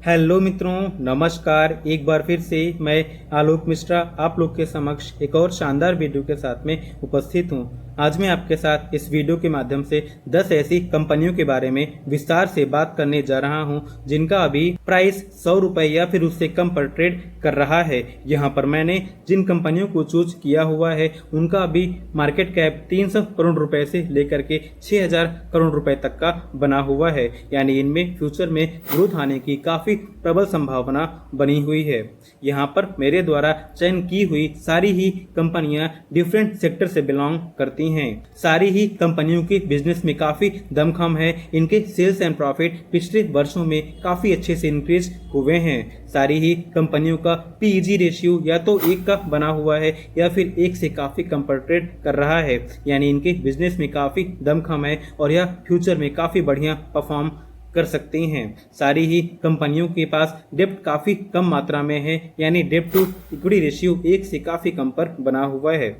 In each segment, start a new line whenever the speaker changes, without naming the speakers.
Hello मित्रों, नमस्कार। एक बार फिर से मैं आलोक मिश्रा आप लोग के समक्ष एक और शानदार वीडियो के साथ में उपस्थित हूं। आज मैं आपके साथ इस वीडियो के माध्यम से 10 ऐसी कंपनियों के बारे में विस्तार से बात करने जा रहा हूं जिनका अभी प्राइस 100 रुपए या फिर उससे कम पर ट्रेड कर रहा है। यहां पर मैंने जिन कंपनियों को चूज किया हुआ है उनका अभी मार्केट कैप 300 करोड़ रुपए से लेकर के 6000 करोड़ रुपए तक का बना हुआ है, यानी इनमें फ्यूचर में ग्रोथ आने की काफी प्रबल संभावना बनी हुई है। यहाँ पर मेरे द्वारा चयन की हुई सारी ही कंपनियां डिफरेंट सेक्टर से बिलोंग करती हैं। सारी ही कंपनियों के बिजनेस में काफी दमखम है। इनके सेल्स एंड प्रॉफिट पिछले वर्षों में काफी अच्छे से इंक्रीज हुए हैं। सारी ही कंपनियों का पीईजी रेशियो या तो 1 का बना हुआ है या फिर 1 से काफी कम पर ट्रेड कर रहा है, यानी इनके बिजनेस में काफी दमखम है और यह फ्यूचर में काफी बढ़िया परफॉर्म कर सकती हैं। सारी ही कंपनियों के पास डेब्ट काफी कम मात्रा में है, यानी डेब्ट टू इक्विटी रेशियो 1 से काफी कम पर बना हुआ है।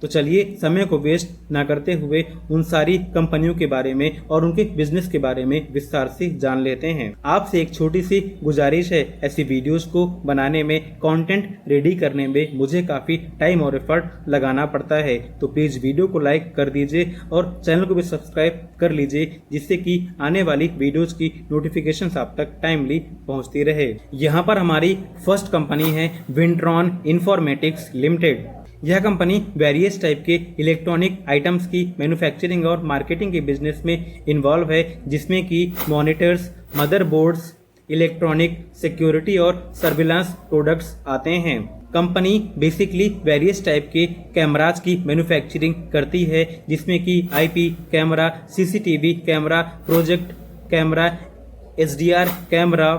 तो चलिए समय को वेस्ट ना करते हुए उन सारी कंपनियों के बारे में और उनके बिजनेस के बारे में विस्तार से जान लेते हैं। आपसे एक छोटी सी गुजारिश है, ऐसी वीडियोस को बनाने में, कंटेंट रेडी करने में मुझे काफी टाइम और एफर्ट लगाना पड़ता है, तो प्लीज वीडियो को लाइक कर दीजिए और चैनल को भी सब्सक्राइब कर लीजिए, जिससे कि आने वाली वीडियोस की नोटिफिकेशन आप तक टाइमली पहुंचती रहे। यहाँ पर हमारी फर्स्ट कंपनी है विंट्रॉन इन्फॉर्मेटिक्स लिमिटेड। यह कंपनी वेरियस टाइप के इलेक्ट्रॉनिक आइटम्स की मैन्युफैक्चरिंग और मार्केटिंग के बिजनेस में इन्वॉल्व है, जिसमें कि मॉनिटर्स, मदरबोर्ड्स, इलेक्ट्रॉनिक सिक्योरिटी और सर्विलांस प्रोडक्ट्स आते हैं। कंपनी बेसिकली वेरियस टाइप के कैमराज की मैन्युफैक्चरिंग करती है, जिसमें कि IP camera, CCTV camera, project camera, HDR camera,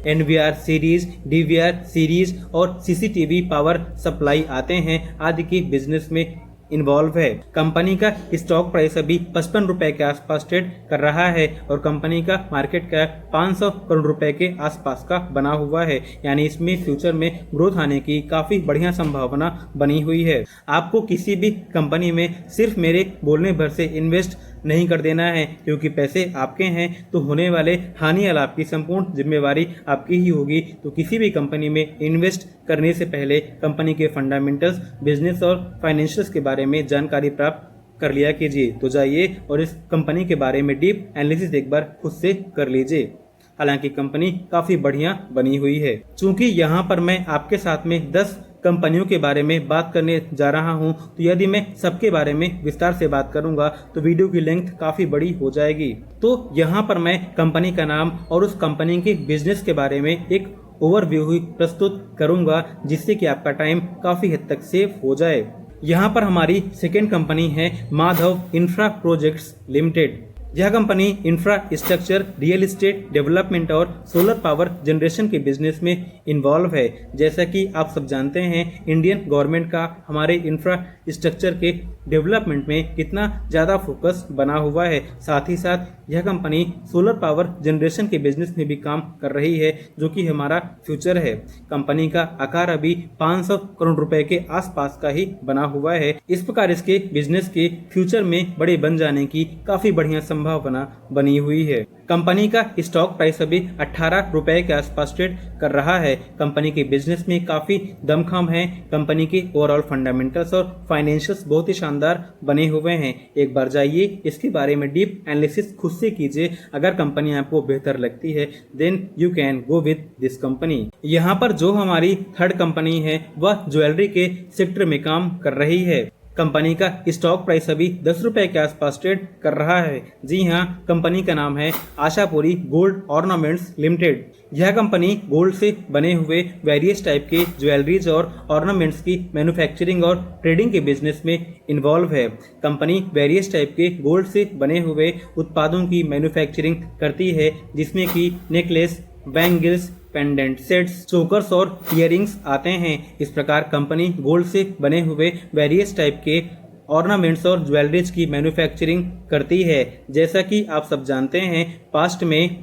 NVR series, DVR series और सीसीटीवी पावर सप्लाई आते हैं आदि के बिजनेस में इन्वॉल्व है। कंपनी का स्टॉक प्राइस अभी 55 रुपए के आसपास ट्रेड कर रहा है और कंपनी का मार्केट कैप 500 करोड़ रुपए के आसपास का बना हुआ है, यानी इसमें फ्यूचर में ग्रोथ आने की काफी बढ़िया संभावना बनी हुई है। आपको किसी भी कंपनी में सिर्फ मेरे बोलने भर से इन्वेस्ट नहीं कर देना है, क्योंकि पैसे आपके हैं तो होने वाले हानि या लाभ की संपूर्ण जिम्मेवारी आपकी ही होगी। तो किसी भी कंपनी में इन्वेस्ट करने से पहले कंपनी के फंडामेंटल्स, बिजनेस और फाइनेंशियल्स के बारे में जानकारी प्राप्त कर लिया कीजिए। तो जाइए और इस कंपनी के बारे में डीप एनालिसिस एक बार खुद से कर लीजिए। हालांकि कंपनी काफी बढ़िया बनी हुई है। चूंकि यहाँ पर मैं आपके साथ में 10 कंपनियों के बारे में बात करने जा रहा हूं, तो यदि मैं सबके बारे में विस्तार से बात करूंगा तो वीडियो की लेंथ काफी बड़ी हो जाएगी। तो यहाँ पर मैं कंपनी का नाम और उस कंपनी के बिजनेस के बारे में एक ओवरव्यू ही प्रस्तुत करूंगा, जिससे कि आपका टाइम काफी हद तक सेव हो जाए। यहाँ पर हमारी सेकेंड कंपनी है माधव इंफ्रा प्रोजेक्ट्स लिमिटेड। यह company infrastructure, real estate development और सोलर पावर जनरेशन के बिजनेस में इन्वॉल्व है। जैसा कि आप सब जानते हैं, इंडियन गवर्नमेंट का हमारे इंफ्रास्ट्रक्चर के डेवलपमेंट में कितना ज़्यादा फोकस बना हुआ है। साथ ही साथ यह कंपनी सोलर पावर जनरेशन के बिजनेस में भी काम कर रही है, जो कि हमारा फ्यूचर है। कंपनी का आकार अभी 500 करोड़ रुपए के आसपास का ही बना हुआ है। इस प्रकार इसके बिजनेस के फ्यूचर में बड़े बन जाने की काफी बढ़िया संभावना बनी हुई है। कंपनी का स्टॉक प्राइस अभी 18 रुपए के आसपास ट्रेड कर रहा है। कंपनी के बिजनेस में काफी दमखम है। कंपनी के ओवरऑल फंडामेंटल्स और फाइनेंशियल्स बहुत ही शानदार बने हुए हैं। एक बार जाइए इसके बारे में डीप एनालिसिस खुद से कीजिए। अगर कंपनी आपको बेहतर लगती है then you can go with this company. यहाँ पर जो हमारी थर्ड कंपनी है वह ज्वेलरी के सेक्टर में काम कर रही है। कंपनी का स्टॉक प्राइस अभी 10 रुपए के आसपास ट्रेड कर रहा है। जी हाँ, कंपनी का नाम है आशापुरी गोल्ड ऑर्नामेंट्स लिमिटेड। यह कंपनी गोल्ड से बने हुए वेरियस टाइप के ज्वेलरीज और ऑर्नामेंट्स की मैन्युफैक्चरिंग और ट्रेडिंग के बिजनेस में इन्वॉल्व है। कंपनी वेरियस टाइप के गोल्ड से बने हुए उत्पादों की मैन्युफैक्चरिंग करती है, जिसमें कि necklace, bangles, pendant sets, chokers और इयरिंग्स आते हैं। इस प्रकार कंपनी गोल्ड से बने हुए वेरियस टाइप के ऑर्नामेंट्स और ज्वेलरीज की मैन्युफैक्चरिंग करती है। जैसा कि आप सब जानते हैं, पास्ट में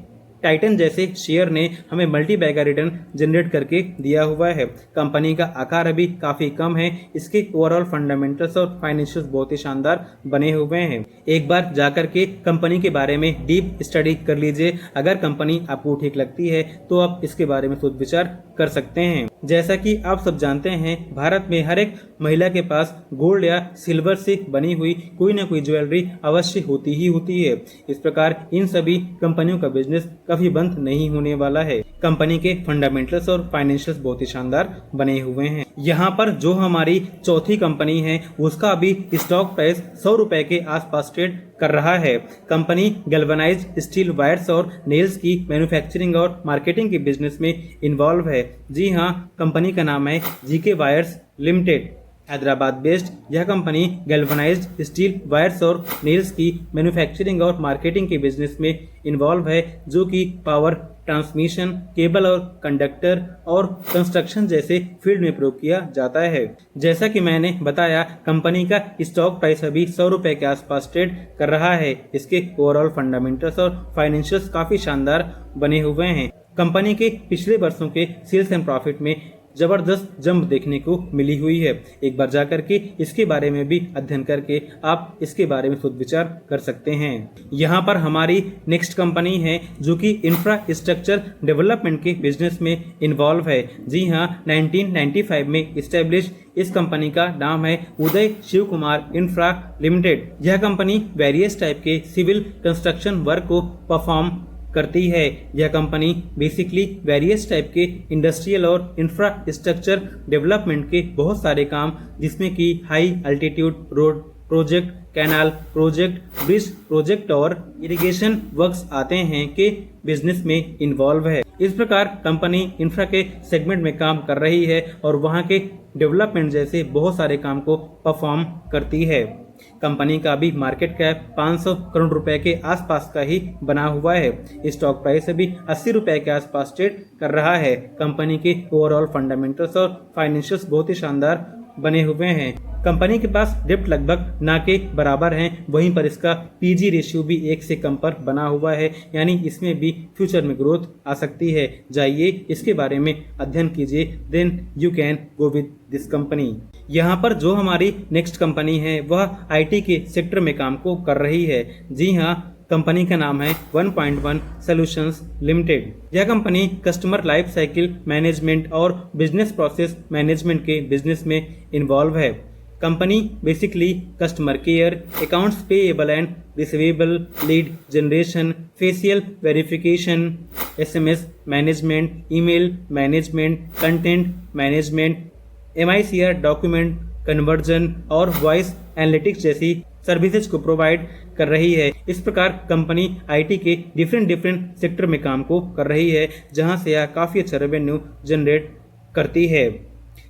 टाइटन जैसे शेयर ने हमें मल्टी बैगर रिटर्न जनरेट करके दिया हुआ है। कंपनी का आकार अभी काफी कम है, इसके ओवरऑल फंडामेंटल्स और फाइनेंशियल्स बहुत ही शानदार बने हुए हैं। एक बार जाकर के कंपनी के बारे में डीप स्टडी कर लीजिए। अगर कंपनी आपको ठीक लगती है तो आप इसके बारे में सोच विचार कर सकते हैं। जैसा कि आप सब जानते हैं, भारत में हर एक महिला के पास गोल्ड या सिल्वर से बनी हुई कोई ना कोई ज्वेलरी अवश्य होती ही होती है। इस प्रकार इन सभी कंपनियों का बिजनेस कभी बंद नहीं होने वाला है। कंपनी के फंडामेंटल्स और फाइनेंशियल्स बहुत ही शानदार बने हुए हैं। यहाँ पर जो हमारी चौथी कंपनी है उसका अभी स्टॉक प्राइस 100 रुपए के आसपास ट्रेड कर रहा है। कंपनी गैल्वेनाइज्ड स्टील वायर्स और नेल्स की मैन्युफैक्चरिंग और मार्केटिंग के बिजनेस में इन्वॉल्व है। जी हाँ, कंपनी का नाम है GK wires limited, Hyderabad based. यह कंपनी गैल्वेनाइज्ड स्टील वायर्स और नेल्स की मैन्युफैक्चरिंग और मार्केटिंग के बिजनेस में इन्वॉल्व है, जो कि पावर ट्रांसमिशन, केबल और कंडक्टर और कंस्ट्रक्शन जैसे फील्ड में प्रयोग किया जाता है। जैसा कि मैंने बताया, कंपनी का स्टॉक प्राइस अभी 100 रुपए के आसपास ट्रेड कर रहा है। इसके ओवरऑल फंडामेंटल्स और फाइनेंशियल्स काफी शानदार बने हुए हैं। कंपनी के पिछले वर्षों के सेल्स एंड प्रॉफिट में जबरदस्त जंप देखने को मिली हुई है। एक बार जाकर के इसके बारे में भी अध्ययन करके आप इसके बारे में सोच विचार कर सकते हैं। यहाँ पर हमारी नेक्स्ट कंपनी है जो कि इंफ्रास्ट्रक्चर डेवलपमेंट के बिजनेस में इन्वॉल्व है। जी हाँ, 1995 में इस्टेब्लिश इस कंपनी का नाम है उदय शिव कुमार इंफ्रा लिमिटेड। यह कंपनी वेरियस टाइप के सिविल कंस्ट्रक्शन वर्क को परफॉर्म करती है। यह कंपनी बेसिकली वेरियस टाइप के इंडस्ट्रियल और इंफ्रास्ट्रक्चर डेवलपमेंट के बहुत सारे काम, जिसमें कि high altitude road project, canal project, bridge project और इरिगेशन वर्क्स आते हैं के बिजनेस में इन्वॉल्व है। इस प्रकार कंपनी इंफ्रा के सेगमेंट में काम कर रही है और वहां के डेवलपमेंट जैसे बहुत सारे काम को परफॉर्म करती है। कंपनी का भी मार्केट कैप 500 करोड़ रुपए के आसपास का ही बना हुआ है। स्टॉक प्राइस अभी 80 रुपए के आसपास ट्रेड कर रहा है। कंपनी के ओवरऑल फंडामेंटल्स और फाइनेंशियल्स बहुत ही शानदार बने हुए हैं। कंपनी के पास डेप्ट लगभग ना के बराबर हैं, वहीं पर इसका पीजी रेशियो भी 1 से कम पर बना हुआ है, यानी इसमें भी फ्यूचर में ग्रोथ आ सकती है। जाइए इसके बारे में अध्ययन कीजिए, then you can go with this company. यहाँ पर जो हमारी नेक्स्ट कंपनी है वह आईटी के सेक्टर में काम को कर रही है। जी हाँ, कंपनी का नाम है 1.1 सॉल्यूशंस लिमिटेड। यह company customer life cycle management और बिजनेस प्रोसेस मैनेजमेंट के बिजनेस में इन्वॉल्व है। Company basically customer care, accounts payable and receivable, lead generation, facial verification, SMS management, email management, content management, MICR document conversion और voice analytics जैसी services को provide कर रही है। इस प्रकार कंपनी आईटी के डिफरेंट सेक्टर में काम को कर रही है, जहां से यह काफी अच्छा रेवेन्यू जनरेट करती है।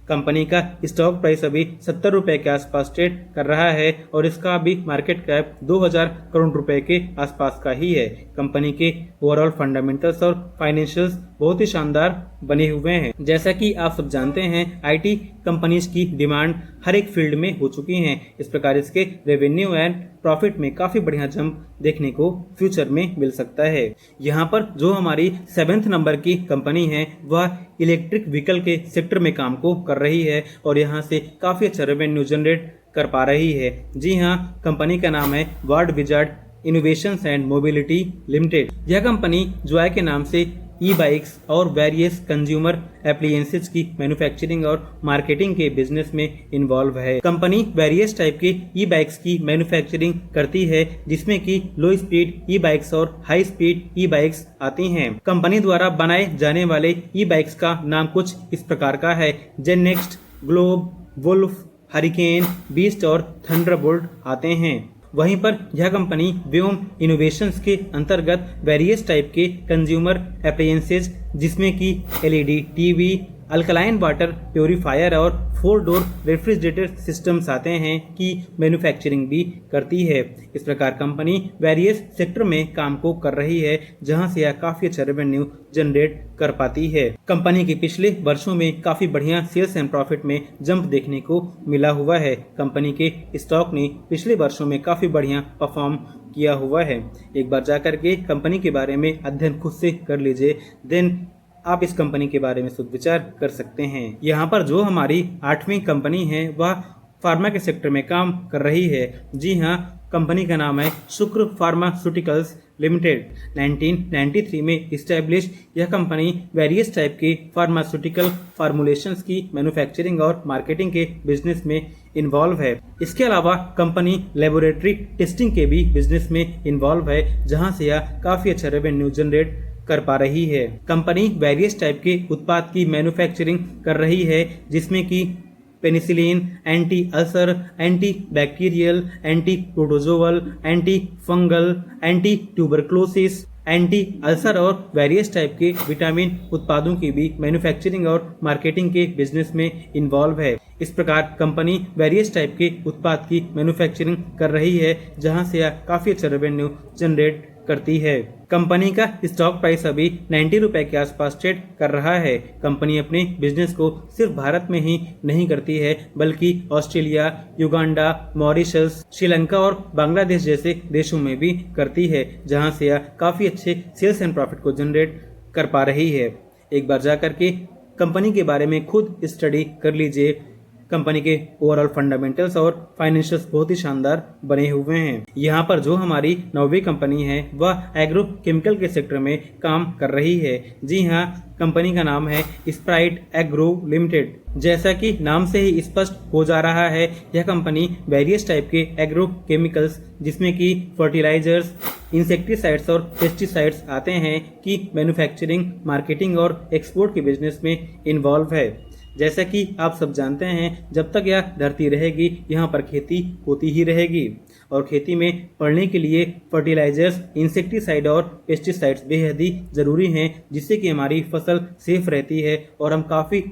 कंपनी का स्टॉक प्राइस अभी 70 रुपए के आसपास ट्रेड कर रहा है और इसका भी मार्केट कैप 2000 करोड़ रुपए के आसपास का ही है। कंपनी के ओवरऑल फंडामेंटल्स और फाइनेंशियल्स बहुत ही शानदार बने हुए हैं। जैसा कि आप सब जानते हैं, आईटी कंपनीज की डिमांड हर एक फील्ड में हो चुकी है। इस प्रकार इसके रेवेन्यू एंड प्रॉफिट में काफी बढ़िया जंप देखने को फ्यूचर में मिल सकता है। यहाँ पर जो हमारी 7th नंबर की कंपनी है वह इलेक्ट्रिक व्हीकल के सेक्टर में काम को कर रही है और यहाँ से काफी अच्छा रेवेन्यू जनरेट कर पा रही है। जी हाँ, कंपनी का नाम है world wizard innovations and mobility limited. यह कंपनी जॉय के नाम से ई बाइक्स और वेरियस कंज्यूमर एप्लियंसेस की मैन्युफैक्चरिंग और मार्केटिंग के बिजनेस में इन्वॉल्व है। कंपनी वेरियस टाइप के ई बाइक्स की मैन्युफैक्चरिंग करती है, जिसमें कि लो स्पीड ई बाइक्स और हाई स्पीड ई बाइक्स आती हैं। कंपनी द्वारा बनाए जाने वाले ई बाइक्स का नाम कुछ इस प्रकार का है: gen next, globe, wolf, hurricane, beast और थंडरबोल्ट आते हैं। वहीं पर यह कंपनी व्योम इनोवेशंस के अंतर्गत वेरियस टाइप के कंज्यूमर एप्लायंसेज, जिसमें कि LED TV, alkaline water purifier और 4 डोर रेफ्रिजरेटर सिस्टम्स आते हैं की मैन्युफैक्चरिंग भी करती है। इस प्रकार कंपनी वेरियस सेक्टर में काम को कर रही है, जहां से यह काफी अच्छा रेवेन्यू जनरेट कर पाती है। कंपनी के पिछले वर्षों में काफी बढ़िया सेल्स एंड प्रॉफिट में जंप देखने को मिला हुआ है। कंपनी के स्टॉक ने पिछले वर्षों में काफी बढ़िया परफॉर्म किया हुआ है। एक बार जाकर के कंपनी के बारे में अध्ययन खुद से कर लीजिए, देन आप इस कंपनी के बारे में खुद विचार कर सकते हैं। यहाँ पर जो हमारी 8वीं कंपनी है वह फार्मा के सेक्टर में काम कर रही है। जी हाँ, कंपनी का नाम है शुक्र फार्मास्यूटिकल्स लिमिटेड। 1993 में इस्टेब्लिश यह कंपनी वेरियस टाइप के फार्मास्यूटिकल फार्मूलेशंस की मैन्युफैक्चरिंग और मार्केटिंग के बिजनेस में इन्वॉल्व है। इसके अलावा कंपनी लेबोरेटरी टेस्टिंग के भी बिजनेस में इन्वॉल्व है, जहां से यह काफी अच्छा रेवेन्यू जनरेट कर पा रही है। कंपनी वेरियस टाइप के उत्पाद की मैन्युफैक्चरिंग कर रही है, जिसमें कि penicillin, anti ulcer, anti bacterial, anti protozoal, anti fungal, anti tuberculosis, anti ulcer और वेरियस टाइप के विटामिन उत्पादों की भी मैन्युफैक्चरिंग और मार्केटिंग के बिजनेस में इन्वॉल्व है। इस प्रकार कंपनी वेरियस टाइप के उत्पाद की मैन्युफैक्चरिंग कर रही है, जहां से यह काफी अच्छा रेवेन्यू जनरेट करती है। कंपनी का स्टॉक प्राइस अभी 90 रुपए के आसपास ट्रेड कर रहा है। कंपनी अपने बिजनेस को सिर्फ भारत में ही नहीं करती है, बल्कि ऑस्ट्रेलिया, युगांडा, मॉरिशस, श्रीलंका और बांग्लादेश जैसे देशों में भी करती है, जहां से यह काफी अच्छे सेल्स एंड प्रॉफिट को जनरेट कर पा रही है। एक बार जाकर के कंपनी के बारे में खुद स्टडी कर लीजिए। कंपनी के ओवरऑल फंडामेंटल्स और फाइनेंशियल्स बहुत ही शानदार बने हुए हैं। यहाँ पर जो हमारी 9वीं कंपनी है वह एग्रो केमिकल के सेक्टर में काम कर रही है। जी हाँ, कंपनी का नाम है स्प्राइट एग्रो लिमिटेड। जैसा कि नाम से ही स्पष्ट हो जा रहा है, यह कंपनी वेरियस टाइप के एग्रो केमिकल्स, जिसमें कि फर्टिलाइजर्स, इंसेक्टिसाइड्स और पेस्टिसाइड्स आते हैं, की मैन्युफैक्चरिंग, मार्केटिंग और एक्सपोर्ट के बिजनेस में इन्वॉल्व है। जैसा कि आप सब जानते हैं, जब तक यह धरती रहेगी यहाँ पर खेती होती ही रहेगी, और खेती में पड़ने के लिए फर्टिलाइजर्स, इंसेक्टिसाइड और पेस्टिसाइड्स बेहद ही जरूरी हैं, जिससे कि हमारी फसल सेफ रहती है और हम काफ़ी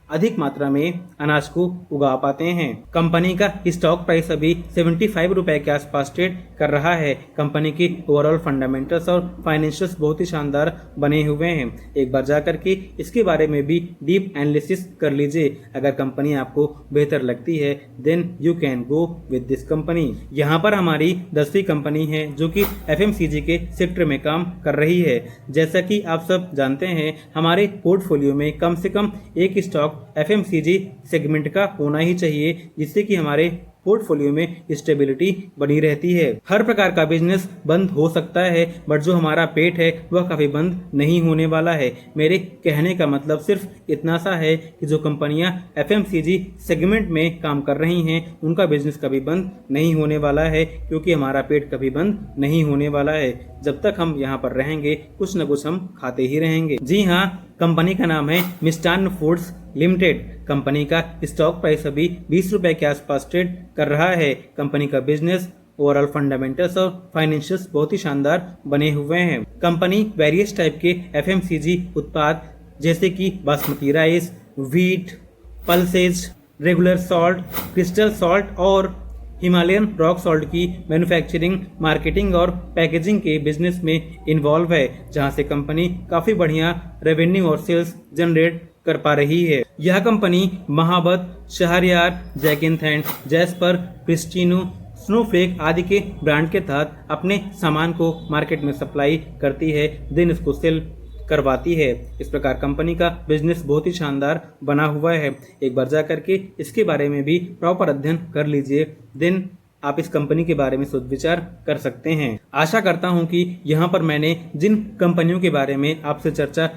अधिक मात्रा में अनाज को उगा पाते हैं। कंपनी का स्टॉक प्राइस अभी 75 रुपए के आसपास ट्रेड कर रहा है। कंपनी की ओवरऑल फंडामेंटल्स और फाइनेंशियल्स बहुत ही शानदार बने हुए हैं। एक बार जाकर के इसके बारे में भी डीप एनालिसिस कर लीजिए। अगर कंपनी आपको बेहतर लगती है, then you can go with this company. यहाँ पर हमारी 10वीं कंपनी है, जो कि FMCG के सेक्टर में काम कर रही है। जैसा कि आप सब जानते हैं, हमारे पोर्टफोलियो में कम से कम एक स्टॉक FMCG सेगमेंट का होना ही चाहिए, जिससे कि हमारे पोर्टफोलियो में स्टेबिलिटी बनी रहती है। हर प्रकार का बिजनेस बंद हो सकता है, बट जो हमारा पेट है वह कभी बंद नहीं होने वाला है। मेरे कहने का मतलब सिर्फ इतना सा है कि जो कंपनियां FMCG सेगमेंट में काम कर रही हैं, उनका बिजनेस कभी बंद नहीं होने वाला है, क्योंकि हमारा पेट कभी बंद नहीं होने वाला है। जब तक हम यहाँ पर रहेंगे, कुछ न कुछ हम खाते ही रहेंगे। जी हाँ, कंपनी का नाम है मिष्टान्न फूड्स लिमिटेड। कंपनी का स्टॉक प्राइस अभी 20 रुपए के आसपास ट्रेड कर रहा है। कंपनी का बिजनेस, ओवरऑल फंडामेंटल्स और फाइनेंशियल्स बहुत ही शानदार बने हुए हैं। कंपनी वेरियस टाइप के FMCG उत्पाद जैसे कि basmati rice, wheat, pulses, regular salt, crystal salt और हिमालयन रॉक सॉल्ट की मैन्युफैक्चरिंग, मार्केटिंग और पैकेजिंग के बिजनेस में इन्वॉल्व है, जहां से कंपनी काफी बढ़िया रेवेन्यू और सेल्स जनरेट कर पा रही है। यह company Mahabat, Shahryar, jack and थैंड, जैस्पर, क्रिस्टिनो, स्नोफ्लेक आदि के ब्रांड के तहत अपने सामान को मार्केट में सप्लाई करती है, देन इसको सेल करवाती है। इस प्रकार कंपनी का बिजनेस बहुत ही शानदार बना हुआ है। एक बार जा करके इसके बारे में भी प्रॉपर अध्ययन कर लीजिए, देन आप इस कंपनी के बारे में सोच विचार कर सकते हैं। आशा करता हूं कि यहाँ पर मैंने जिन कंपनियों के बारे में आपसे चर्चा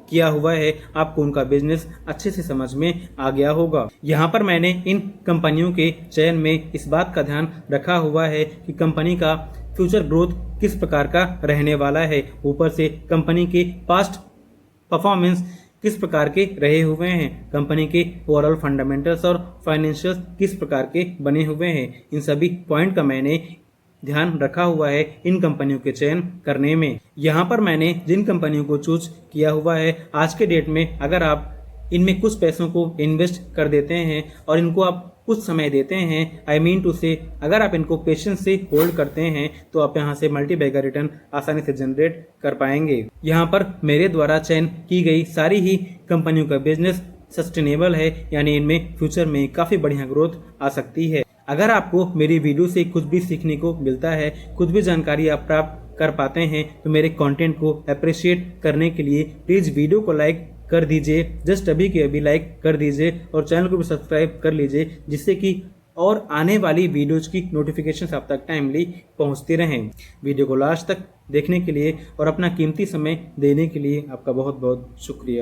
किया हुआ है, आपको उनका बिजनेस अच्छे से समझ में आ गया होगा। यहाँ पर मैंने इन कंपनियों के चयन में इस बात का ध्यान रखा हुआ है कि कंपनी का फ्यूचर ग्रोथ किस प्रकार का रहने वाला है, ऊपर से कंपनी के पास्ट परफॉर्मेंस किस प्रकार के रहे हुए हैं, कंपनी के ओवरऑल फंडामेंटल्स और फाइनेंशियल्स किस प्रकार के बने हुए हैं। इन सभी पॉइंट का मैंने ध्यान रखा हुआ है इन कंपनियों के चयन करने में। यहाँ पर मैंने जिन कंपनियों को चूज किया हुआ है, आज के डेट में अगर आप इनमें कुछ पैसों को इन्वेस्ट कर देते हैं और इनको आप कुछ समय देते हैं, आई मीन टू से अगर आप इनको पेशेंस से होल्ड करते हैं तो आप यहाँ से मल्टी बैगर रिटर्न आसानी से जनरेट कर पाएंगे। यहाँ पर मेरे द्वारा चयन की गई सारी ही कंपनियों का बिजनेस सस्टेनेबल है, यानी इनमें फ्यूचर में काफी बढ़िया ग्रोथ आ सकती है। अगर आपको मेरी वीडियो से कुछ भी सीखने को मिलता है, कुछ भी जानकारी आप प्राप्त कर पाते हैं, तो मेरे कंटेंट को अप्रिशिएट करने के लिए प्लीज वीडियो को लाइक कर दीजिए, जस्ट अभी के अभी लाइक कर दीजिए और चैनल को भी सब्सक्राइब कर लीजिए, जिससे कि और आने वाली वीडियोज की नोटिफिकेशन आप तक टाइमली पहुंचती रहें। वीडियो को लास्ट तक देखने के लिए और अपना कीमती समय देने के लिए आपका बहुत बहुत शुक्रिया।